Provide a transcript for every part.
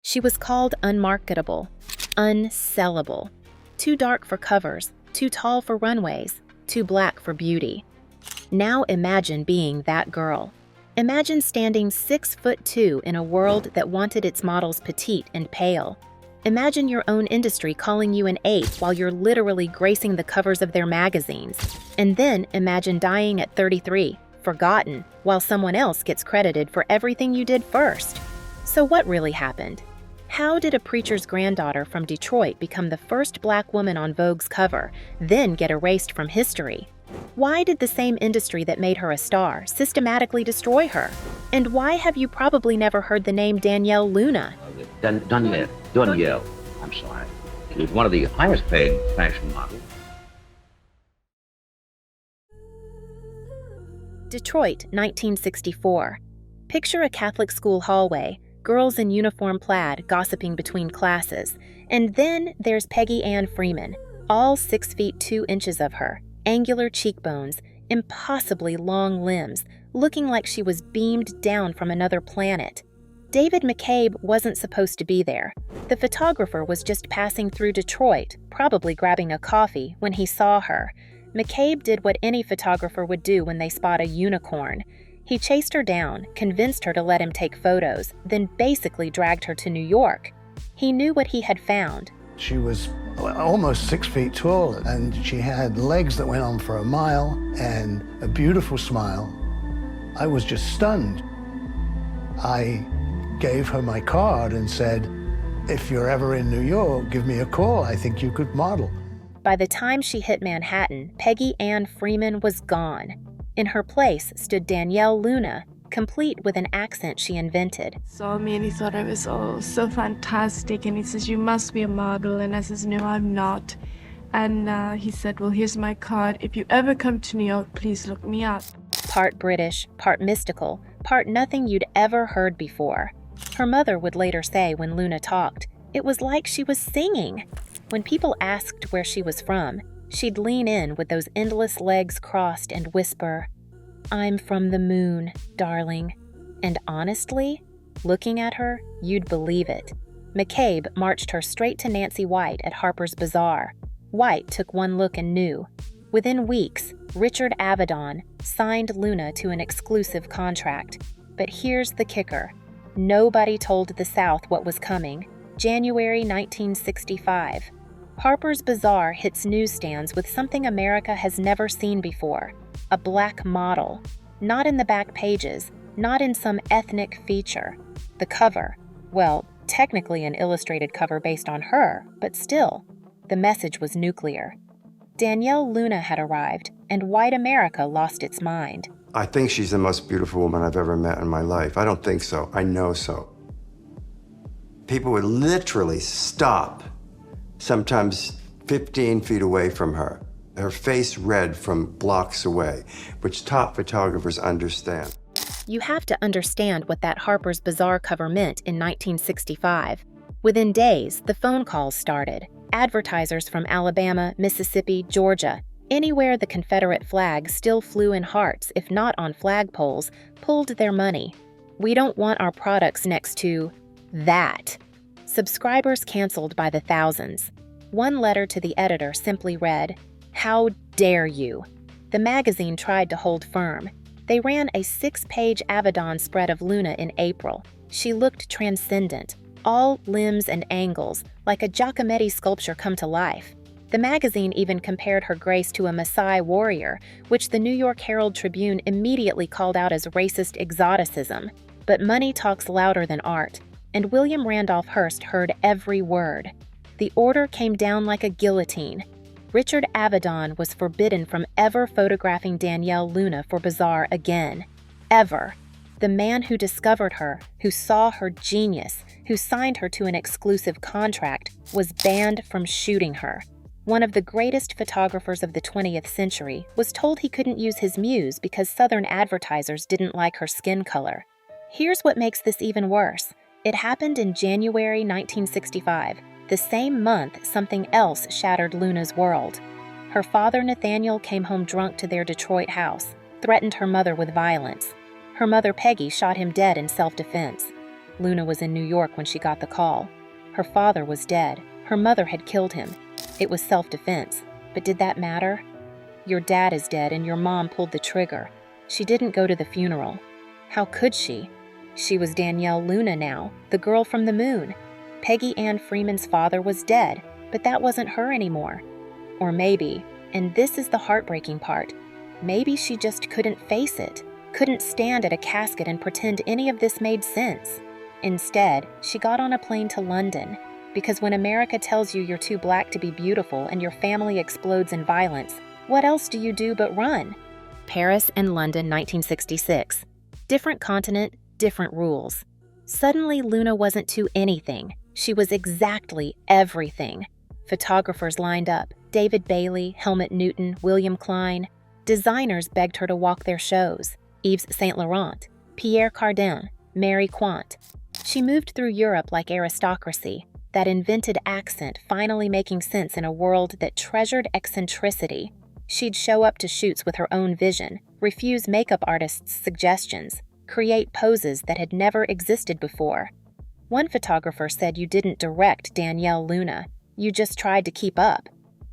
She was called unmarketable, unsellable, too dark for covers, too tall for runways, too black for beauty. Now imagine being that girl. Imagine standing 6'2" in a world that wanted its models petite and pale. Imagine your own industry calling you an ape while you're literally gracing the covers of their magazines. And then imagine dying at 33, forgotten, while someone else gets credited for everything you did first. So what really happened? How did a preacher's granddaughter from Detroit become the first black woman on Vogue's cover, then get erased from history? Why did the same industry that made her a star systematically destroy her? And why have you probably never heard the name Donyale Luna? Donyale, I'm sorry. He was one of the highest paid fashion models. Detroit, 1964. Picture a Catholic school hallway, girls in uniform plaid gossiping between classes, and then there's Peggy Ann Freeman, all 6 feet 2 inches of her, angular cheekbones, impossibly long limbs, looking like she was beamed down from another planet. David McCabe wasn't supposed to be there. The photographer was just passing through Detroit, probably grabbing a coffee, when he saw her. McCabe did what any photographer would do when they spot a unicorn. He chased her down, convinced her to let him take photos, then basically dragged her to New York. He knew what he had found. She was almost 6 feet tall, and she had legs that went on for a mile and a beautiful smile. I was just stunned. I gave her my card and said, if you're ever in New York, give me a call. I think you could model. By the time she hit Manhattan, Peggy Ann Freeman was gone. In her place stood Donyale Luna, complete with an accent she invented. Saw me and he thought I was so fantastic, and he says, you must be a model, and I says, no, I'm not. And he said, well, here's my card. If you ever come to New York, please look me up. Part British, part mystical, part nothing you'd ever heard before. Her mother would later say when Luna talked, it was like she was singing. When people asked where she was from, she'd lean in with those endless legs crossed and whisper, I'm from the moon, darling. And honestly, looking at her, you'd believe it. McCabe marched her straight to Nancy White at Harper's Bazaar. White took one look and knew. Within weeks, Richard Avedon signed Luna to an exclusive contract. But here's the kicker. Nobody told the South what was coming. January 1965. Harper's Bazaar hits newsstands with something America has never seen before, a black model. Not in the back pages, not in some ethnic feature. The cover, well, technically an illustrated cover based on her, but still, the message was nuclear. Donyale Luna had arrived, and white America lost its mind. I think she's the most beautiful woman I've ever met in my life. I don't think so. I know so. People would literally stop, sometimes 15 feet away from her. Her face red from blocks away, which top photographers understand. You have to understand what that Harper's Bazaar cover meant in 1965. Within days, the phone calls started. Advertisers from Alabama, Mississippi, Georgia, anywhere the Confederate flag still flew in hearts, if not on flagpoles, pulled their money. We don't want our products next to that. Subscribers canceled by the thousands. One letter to the editor simply read, "How dare you?" The magazine tried to hold firm. They ran a 6-page Avedon spread of Luna in April. She looked transcendent, all limbs and angles, like a Giacometti sculpture come to life. The magazine even compared her grace to a Maasai warrior, which the New York Herald Tribune immediately called out as racist exoticism. But money talks louder than art, and William Randolph Hearst heard every word. The order came down like a guillotine. Richard Avedon was forbidden from ever photographing Donyale Luna for Bazaar again. Ever. The man who discovered her, who saw her genius, who signed her to an exclusive contract, was banned from shooting her. One of the greatest photographers of the 20th century was told he couldn't use his muse because Southern advertisers didn't like her skin color. Here's what makes this even worse. It happened in January 1965. The same month, something else shattered Luna's world. Her father, Nathaniel, came home drunk to their Detroit house, threatened her mother with violence. Her mother, Peggy, shot him dead in self-defense. Luna was in New York when she got the call. Her father was dead. Her mother had killed him. It was self-defense. But did that matter? Your dad is dead and your mom pulled the trigger. She didn't go to the funeral. How could she? She was Donyale Luna now, the girl from the moon. Peggy Ann Freeman's father was dead, but that wasn't her anymore. Or maybe, and this is the heartbreaking part, maybe she just couldn't face it, couldn't stand at a casket and pretend any of this made sense. Instead, she got on a plane to London, because when America tells you you're too black to be beautiful and your family explodes in violence, what else do you do but run? Paris and London, 1966. Different continent, different rules. Suddenly, Luna wasn't to anything. She was exactly everything. Photographers lined up. David Bailey, Helmut Newton, William Klein. Designers begged her to walk their shows. Yves Saint Laurent, Pierre Cardin, Mary Quant. She moved through Europe like aristocracy, that invented accent finally making sense in a world that treasured eccentricity. She'd show up to shoots with her own vision, refuse makeup artists' suggestions, create poses that had never existed before. One photographer said you didn't direct Donyale Luna, you just tried to keep up.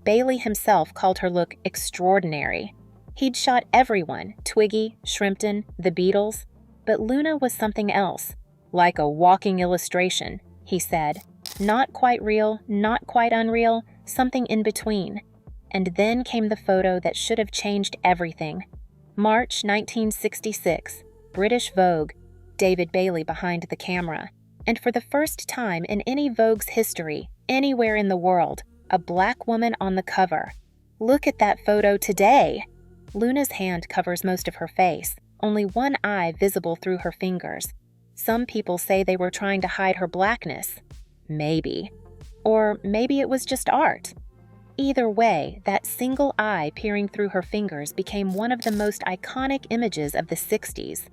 Bailey himself called her look extraordinary. He'd shot everyone, Twiggy, Shrimpton, the Beatles, but Luna was something else. Like a walking illustration, he said. Not quite real, not quite unreal, something in between. And then came the photo that should have changed everything. March 1966, British Vogue, David Bailey behind the camera. And for the first time in any Vogue's history, anywhere in the world, a black woman on the cover. Look at that photo today! Luna's hand covers most of her face, only one eye visible through her fingers. Some people say they were trying to hide her blackness. Maybe. Or maybe it was just art. Either way, that single eye peering through her fingers became one of the most iconic images of the 60s.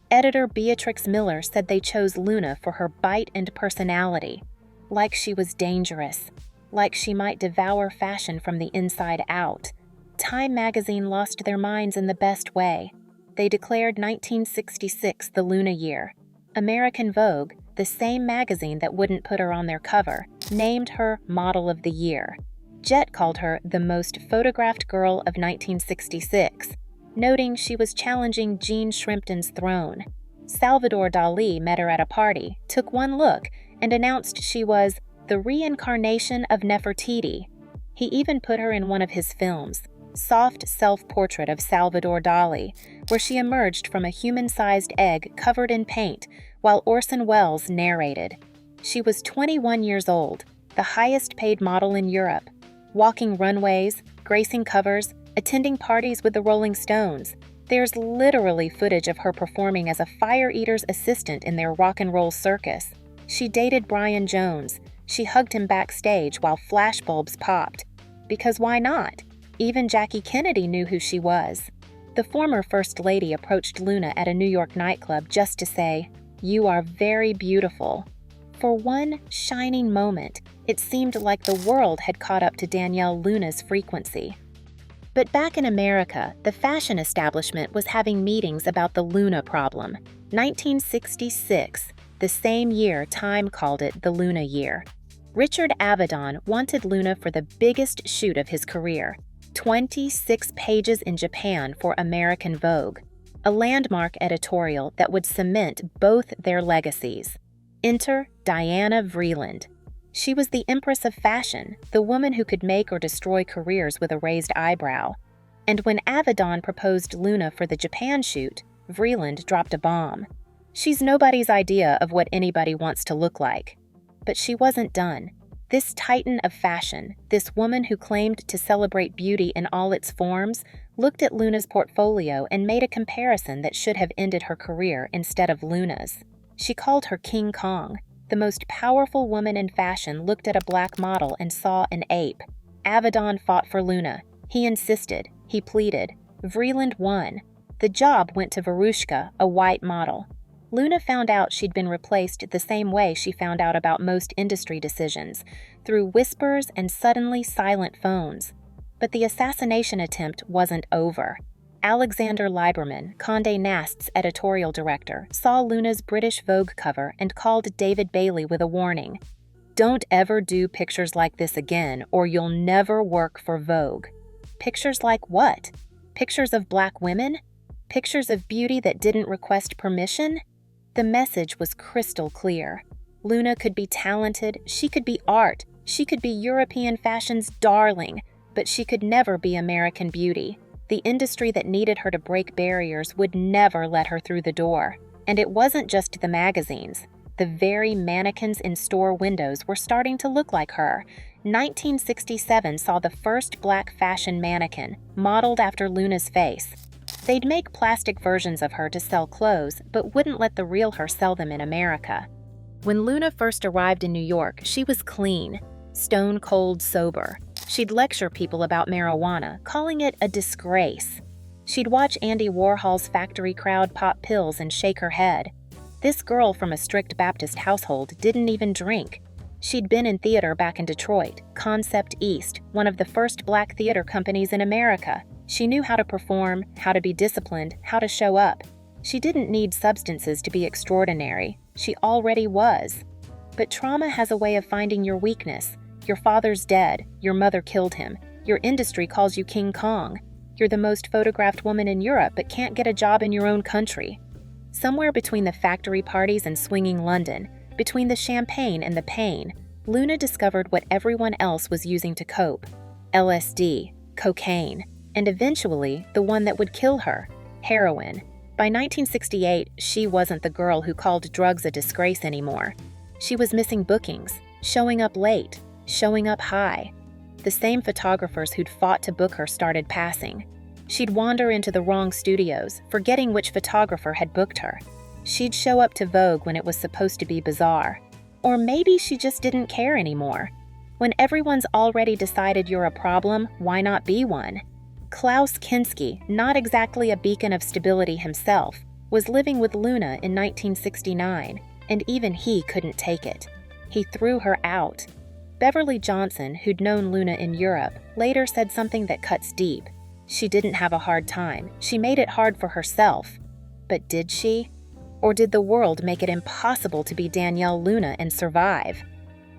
Editor Beatrix Miller said they chose Luna for her bite and personality. Like she was dangerous. Like she might devour fashion from the inside out. Time magazine lost their minds in the best way. They declared 1966 the Luna year. American Vogue, the same magazine that wouldn't put her on their cover, named her Model of the Year. Jet called her the most photographed girl of 1966, noting she was challenging Jean Shrimpton's throne. Salvador Dali met her at a party, took one look, and announced she was the reincarnation of Nefertiti. He even put her in one of his films, Soft Self-Portrait of Salvador Dali, where she emerged from a human-sized egg covered in paint while Orson Welles narrated. She was 21 years old, the highest-paid model in Europe, walking runways, gracing covers, attending parties with the Rolling Stones. There's literally footage of her performing as a fire eater's assistant in their rock and roll circus. She dated Brian Jones. She hugged him backstage while flashbulbs popped. Because why not? Even Jackie Kennedy knew who she was. The former First Lady approached Luna at a New York nightclub just to say, "You are very beautiful." For one shining moment, it seemed like the world had caught up to Donyale Luna's frequency. But back in America, the fashion establishment was having meetings about the Luna problem. 1966, the same year Time called it the Luna year. Richard Avedon wanted Luna for the biggest shoot of his career, 26 pages in Japan for American Vogue, a landmark editorial that would cement both their legacies. Enter Diana Vreeland. She was the empress of fashion, the woman who could make or destroy careers with a raised eyebrow. And when Avedon proposed Luna for the Japan shoot, Vreeland dropped a bomb. She's nobody's idea of what anybody wants to look like. But she wasn't done. This titan of fashion, this woman who claimed to celebrate beauty in all its forms, looked at Luna's portfolio and made a comparison that should have ended her career instead of Luna's. She called her King Kong. The most powerful woman in fashion looked at a black model and saw an ape. Avedon fought for Luna. He insisted. He pleaded. Vreeland won. The job went to Verushka, a white model. Luna found out she'd been replaced the same way she found out about most industry decisions, through whispers and suddenly silent phones. But the assassination attempt wasn't over. Alexander Lieberman, Condé Nast's editorial director, saw Luna's British Vogue cover and called David Bailey with a warning. "Don't ever do pictures like this again, or you'll never work for Vogue." Pictures like what? Pictures of black women? Pictures of beauty that didn't request permission? The message was crystal clear. Luna could be talented, she could be art, she could be European fashion's darling, but she could never be American beauty. The industry that needed her to break barriers would never let her through the door. And it wasn't just the magazines. The very mannequins in store windows were starting to look like her. 1967 saw the first black fashion mannequin, modeled after Luna's face. They'd make plastic versions of her to sell clothes, but wouldn't let the real her sell them in America. When Luna first arrived in New York, she was clean, stone cold sober. She'd lecture people about marijuana, calling it a disgrace. She'd watch Andy Warhol's factory crowd pop pills and shake her head. This girl from a strict Baptist household didn't even drink. She'd been in theater back in Detroit, Concept East, one of the first black theater companies in America. She knew how to perform, how to be disciplined, how to show up. She didn't need substances to be extraordinary. She already was. But trauma has a way of finding your weakness. Your father's dead. Your mother killed him. Your industry calls you King Kong. You're the most photographed woman in Europe but can't get a job in your own country. Somewhere between the factory parties and swinging London, between the champagne and the pain, Luna discovered what everyone else was using to cope. LSD, cocaine, and eventually the one that would kill her, heroin. By 1968, she wasn't the girl who called drugs a disgrace anymore. She was missing bookings, showing up late, showing up high. The same photographers who'd fought to book her started passing. She'd wander into the wrong studios, forgetting which photographer had booked her. She'd show up to Vogue when it was supposed to be bizarre. Or maybe she just didn't care anymore. When everyone's already decided you're a problem, why not be one? Klaus Kinski, not exactly a beacon of stability himself, was living with Luna in 1969, and even he couldn't take it. He threw her out. Beverly Johnson, who'd known Luna in Europe, later said something that cuts deep. She didn't have a hard time. She made it hard for herself. But did she? Or did the world make it impossible to be Donyale Luna and survive?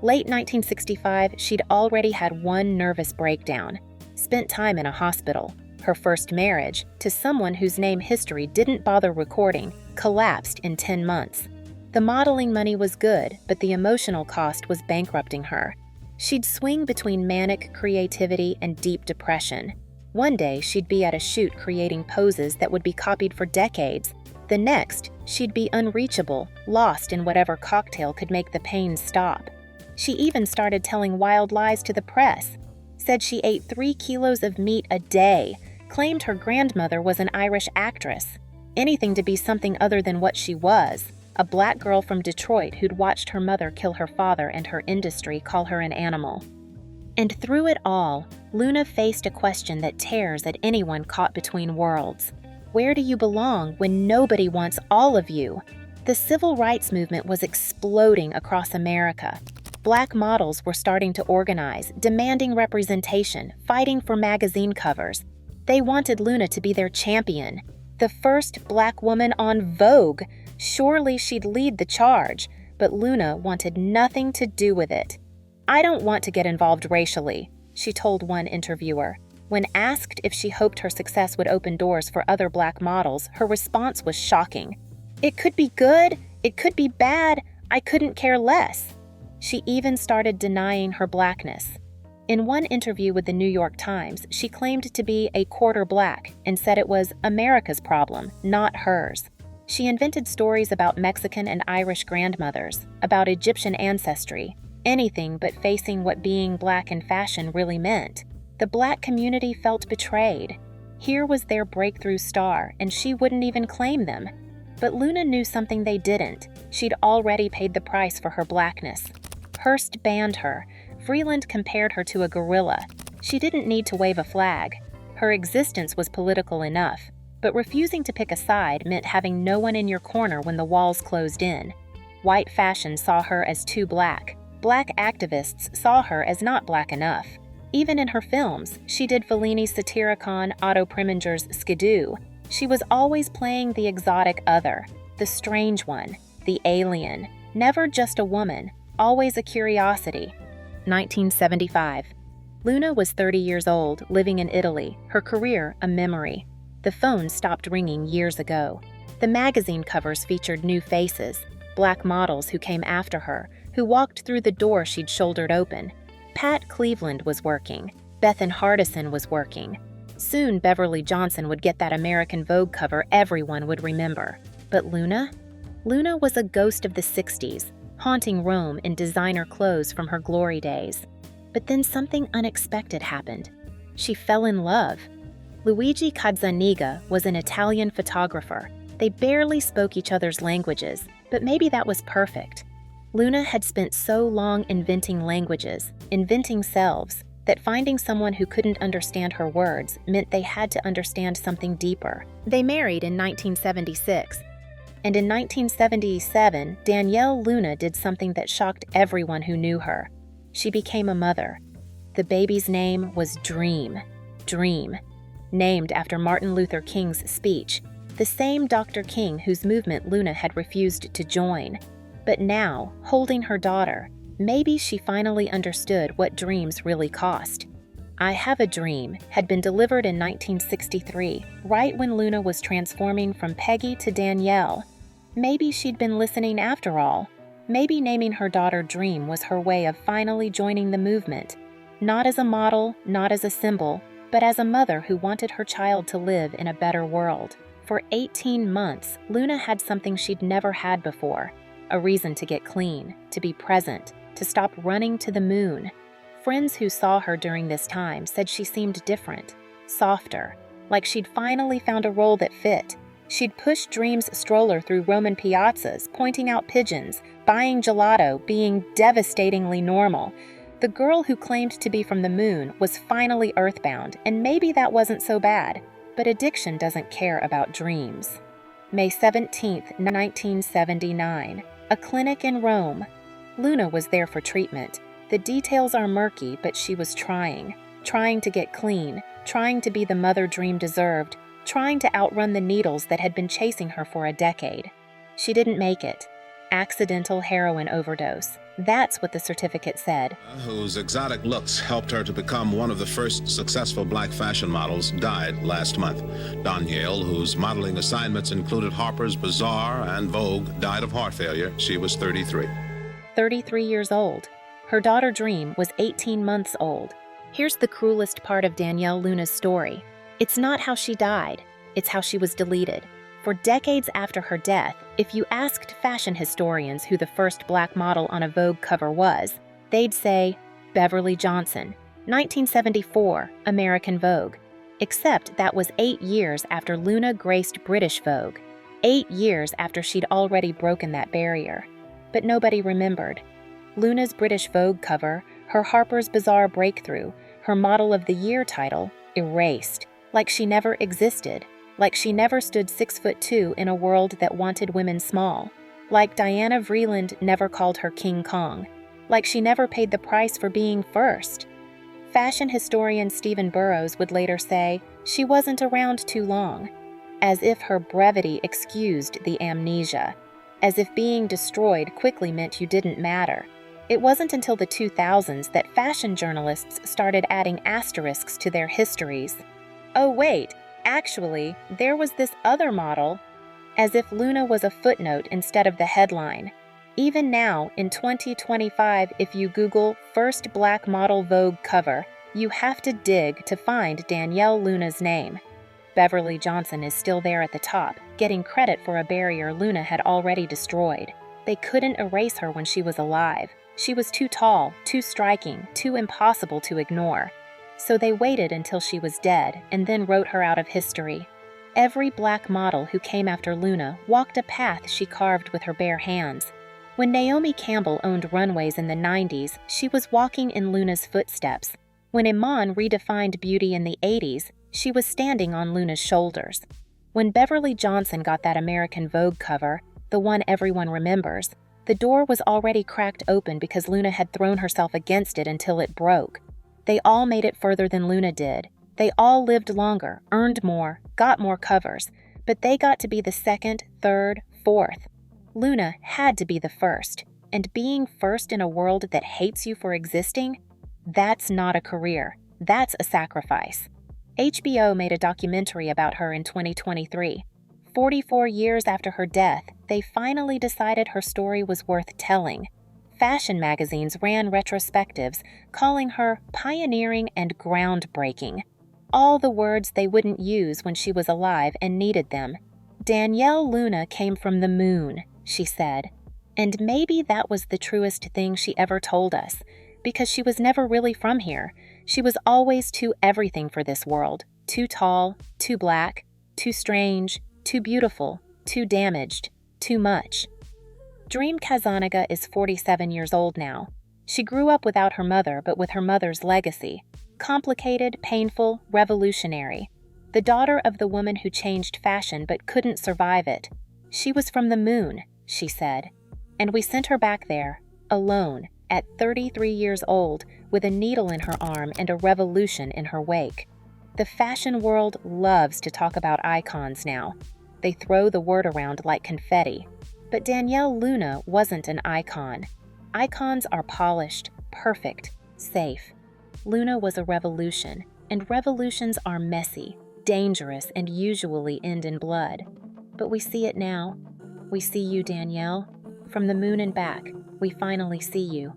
Late 1965, she'd already had one nervous breakdown, spent time in a hospital. Her first marriage, to someone whose name history didn't bother recording, collapsed in 10 months. The modeling money was good, but the emotional cost was bankrupting her. She'd swing between manic creativity and deep depression. One day, she'd be at a shoot creating poses that would be copied for decades. The next, she'd be unreachable, lost in whatever cocktail could make the pain stop. She even started telling wild lies to the press. Said she ate 3 kilos of meat a day, claimed her grandmother was an Irish actress. Anything to be something other than what she was, a black girl from Detroit who'd watched her mother kill her father and her industry call her an animal. And through it all, Luna faced a question that tears at anyone caught between worlds. Where do you belong when nobody wants all of you? The civil rights movement was exploding across America. Black models were starting to organize, demanding representation, fighting for magazine covers. They wanted Luna to be their champion. The first black woman on Vogue. Surely she'd lead the charge, but Luna wanted nothing to do with it. "I don't want to get involved racially," she told one interviewer. When asked if she hoped her success would open doors for other black models, her response was shocking. "It could be good, it could be bad, I couldn't care less." She even started denying her blackness. In one interview with the New York Times, she claimed to be a quarter black and said it was America's problem, not hers. She invented stories about Mexican and Irish grandmothers, about Egyptian ancestry, anything but facing what being black in fashion really meant. The black community felt betrayed. Here was their breakthrough star, and she wouldn't even claim them. But Luna knew something they didn't. She'd already paid the price for her blackness. Hearst banned her. Freeland compared her to a gorilla. She didn't need to wave a flag. Her existence was political enough, but refusing to pick a side meant having no one in your corner when the walls closed in. White fashion saw her as too black. Black activists saw her as not black enough. Even in her films, she did Fellini's Satyricon, Otto Preminger's Skidoo. She was always playing the exotic other, the strange one, the alien. Never just a woman, always a curiosity. 1975. Luna was 30 years old, living in Italy, her career a memory. The phone stopped ringing years ago. The magazine covers featured new faces, black models who came after her, who walked through the door she'd shouldered open. Pat Cleveland was working. Bethan Hardison was working. Soon Beverly Johnson would get that American Vogue cover everyone would remember. But Luna? Luna was a ghost of the 60s, haunting Rome in designer clothes from her glory days. But then something unexpected happened. She fell in love. Luigi Cazzaniga was an Italian photographer. They barely spoke each other's languages, but maybe that was perfect. Luna had spent so long inventing languages, inventing selves, that finding someone who couldn't understand her words meant they had to understand something deeper. They married in 1976. And in 1977, Donyale Luna did something that shocked everyone who knew her. She became a mother. The baby's name was Dream. Dream. Named after Martin Luther King's speech, the same Dr. King whose movement Luna had refused to join. But now, holding her daughter, maybe she finally understood what dreams really cost. I Have a Dream had been delivered in 1963, right when Luna was transforming from Peggy to Donyale. Maybe she'd been listening after all. Maybe naming her daughter Dream was her way of finally joining the movement. Not as a model, not as a symbol, but as a mother who wanted her child to live in a better world. For 18 months, Luna had something she'd never had before. A reason to get clean, to be present, to stop running to the moon. Friends who saw her during this time said she seemed different, softer, like she'd finally found a role that fit. She'd push Dream's stroller through Roman piazzas, pointing out pigeons, buying gelato, being devastatingly normal. The girl who claimed to be from the moon was finally earthbound, and maybe that wasn't so bad. But addiction doesn't care about dreams. May 17, 1979. A clinic in Rome. Luna was there for treatment. The details are murky, but she was trying to get clean, trying to be the mother Dream deserved, trying to outrun the needles that had been chasing her for a decade. She didn't make it. Accidental heroin overdose. That's what the certificate said. Whose exotic looks helped her to become one of the first successful black fashion models, died last month. Donyale, whose modeling assignments included Harper's Bazaar and Vogue, died of heart failure. She was 33. 33 years old. Her daughter Dream was 18 months old. Here's the cruelest part of Donyale Luna's story. It's not how she died, it's how she was deleted. For decades after her death, if you asked fashion historians who the first black model on a Vogue cover was, they'd say Beverly Johnson, 1974, American Vogue. Except that was 8 years after Luna graced British Vogue, 8 years after she'd already broken that barrier. But nobody remembered. Luna's British Vogue cover, her Harper's Bazaar breakthrough, her Model of the Year title, erased, like she never existed. Like she never stood 6'2" in a world that wanted women small. Like Diana Vreeland never called her King Kong. Like she never paid the price for being first. Fashion historian Stephen Burrows would later say she wasn't around too long, as if her brevity excused the amnesia, as if being destroyed quickly meant you didn't matter. It wasn't until the 2000s that fashion journalists started adding asterisks to their histories. Oh wait, actually, there was this other model, as if Luna was a footnote instead of the headline. Even now, in 2025, if you Google First Black Model Vogue cover, you have to dig to find Donyale Luna's name. Beverly Johnson is still there at the top, getting credit for a barrier Luna had already destroyed. They couldn't erase her when she was alive. She was too tall, too striking, too impossible to ignore. So they waited until she was dead and then wrote her out of history. Every black model who came after Luna walked a path she carved with her bare hands. When Naomi Campbell owned runways in the 90s, she was walking in Luna's footsteps. When Iman redefined beauty in the 80s, she was standing on Luna's shoulders. When Beverly Johnson got that American Vogue cover, the one everyone remembers, the door was already cracked open because Luna had thrown herself against it until it broke. They all made it further than Luna did. They all lived longer, earned more, got more covers, but they got to be the second, third, fourth. Luna had to be the first, and being first in a world that hates you for existing, that's not a career, that's a sacrifice. HBO made a documentary about her in 2023. 44 years after her death, they finally decided her story was worth telling. Fashion magazines ran retrospectives, calling her pioneering and groundbreaking. All the words they wouldn't use when she was alive and needed them. Donyale Luna came from the moon, she said. And maybe that was the truest thing she ever told us, because she was never really from here. She was always too everything for this world. Too tall, too black, too strange, too beautiful, too damaged, too much. Dream Kazanaga is 47 years old now. She grew up without her mother, but with her mother's legacy. Complicated, painful, revolutionary. The daughter of the woman who changed fashion but couldn't survive it. She was from the moon, she said. And we sent her back there, alone, at 33 years old, with a needle in her arm and a revolution in her wake. The fashion world loves to talk about icons now. They throw the word around like confetti. But Donyale Luna wasn't an icon. Icons are polished, perfect, safe. Luna was a revolution, and revolutions are messy, dangerous, and usually end in blood. But we see it now. We see you, Donyale. From the moon and back, we finally see you.